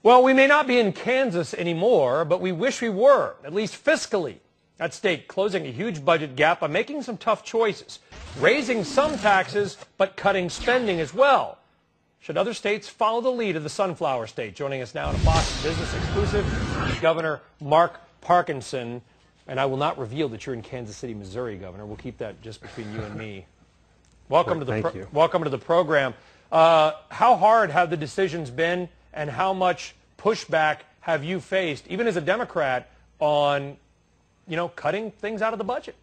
Well, we may not be in Kansas anymore, but we wish we were, at least fiscally. That state closing a huge budget gap by making some tough choices, raising some taxes, but cutting spending as well. Should other states follow the lead of the Sunflower State? Joining us now in a Fox Business exclusive is Governor Mark Parkinson. And I will not reveal that you're in Kansas City, Missouri, Governor. We'll keep that just between you and me. Welcome to the program. How hard have the decisions been, and how much pushback have you faced, even as a Democrat, on, cutting things out of the budget?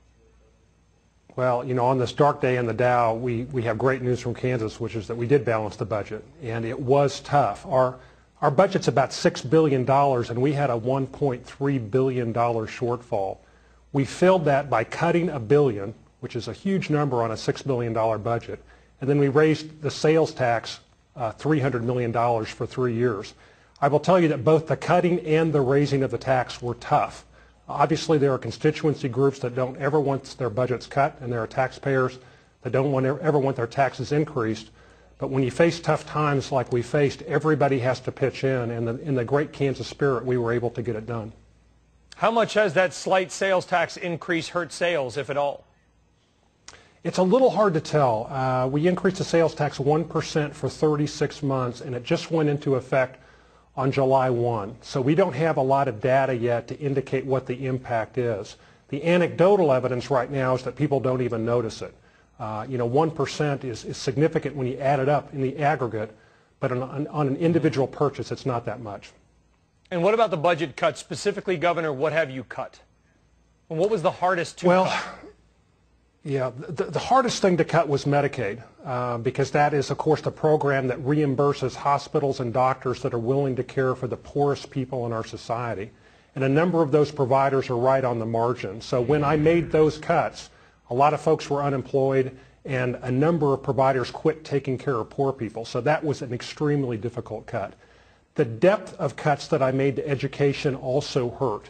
Well, on this dark day in the Dow, we have great news from Kansas, which is that we did balance the budget, and it was tough. Our budget's about $6 billion, and we had a $1.3 billion shortfall. We filled that by cutting $1 billion, which is a huge number on a $6 billion budget, and then we raised the sales tax $300 million for 3 years. I will tell you that both the cutting and the raising of the tax were tough. Obviously, there are constituency groups that don't ever want their budgets cut, and there are taxpayers that don't ever want their taxes increased. But when you face tough times like we faced, everybody has to pitch in, and in the great Kansas spirit, we were able to get it done. How much has that slight sales tax increase hurt sales, if at all? It's a little hard to tell. We increased the sales tax 1% for 36 months, and it just went into effect on July 1. So we don't have a lot of data yet to indicate what the impact is. The anecdotal evidence right now is that people don't even notice it. 1% is significant when you add it up in the aggregate, but on an individual purchase, it's not that much. And what about the budget cuts? Specifically, Governor, what have you cut? And what was the hardest to cut? Yeah, the hardest thing to cut was Medicaid, because that is, of course, the program that reimburses hospitals and doctors that are willing to care for the poorest people in our society. And a number of those providers are right on the margin. So when I made those cuts, a lot of folks were unemployed, and a number of providers quit taking care of poor people. So that was an extremely difficult cut. The depth of cuts that I made to education also hurt.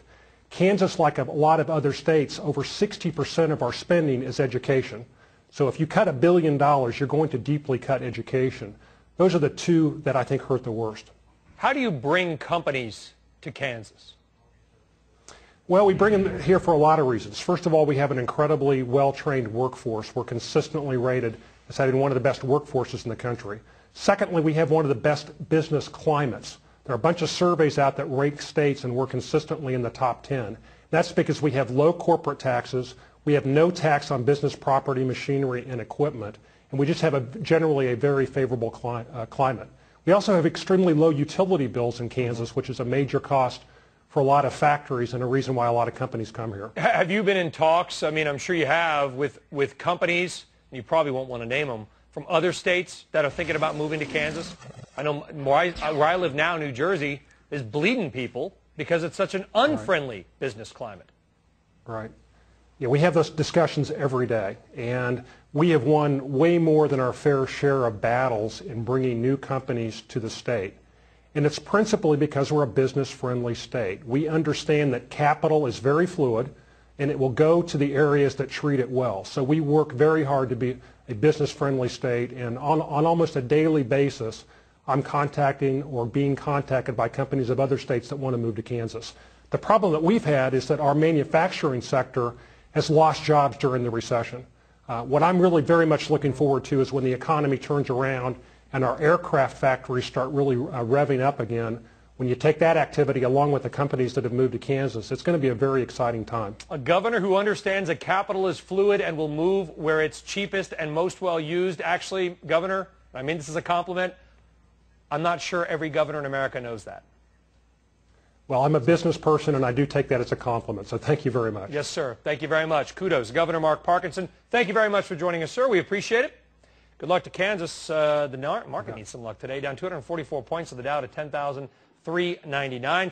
Kansas, like a lot of other states, over 60% of our spending is education. So if you cut $1 billion, you're going to deeply cut education. Those are the two that I think hurt the worst. How do you bring companies to Kansas? Well, we bring them here for a lot of reasons. First of all, we have an incredibly well-trained workforce. We're consistently rated as having one of the best workforces in the country. Secondly, we have one of the best business climates. There are a bunch of surveys out that rank states, and we're consistently in the top 10. That's because we have low corporate taxes, we have no tax on business property, machinery, and equipment, and we just have generally a very favorable climate. We also have extremely low utility bills in Kansas, which is a major cost for a lot of factories and a reason why a lot of companies come here. Have you been in talks, I'm sure you have, with companies, and you probably won't want to name them, from other states that are thinking about moving to Kansas? I know where I live now, New Jersey, is bleeding people because it's such an unfriendly business climate. Right. Yeah, we have those discussions every day, and we have won way more than our fair share of battles in bringing new companies to the state. And it's principally because we're a business-friendly state. We understand that capital is very fluid, and it will go to the areas that treat it well. So we work very hard to be a business-friendly state, and on almost a daily basis, I'm contacting or being contacted by companies of other states that want to move to Kansas. The problem that we've had is that our manufacturing sector has lost jobs during the recession. What I'm really very much looking forward to is when the economy turns around and our aircraft factories start really revving up again. When you take that activity along with the companies that have moved to Kansas, it's going to be a very exciting time. A governor who understands that capital is fluid and will move where it's cheapest and most well used. Actually, Governor, I mean this is a compliment, I'm not sure every governor in America knows that. Well, I'm a business person, and I do take that as a compliment, so thank you very much. Yes, sir. Thank you very much. Kudos. Governor Mark Parkinson, thank you very much for joining us, sir. We appreciate it. Good luck to Kansas. The market needs some luck today, down 244 points of the Dow to 10,399.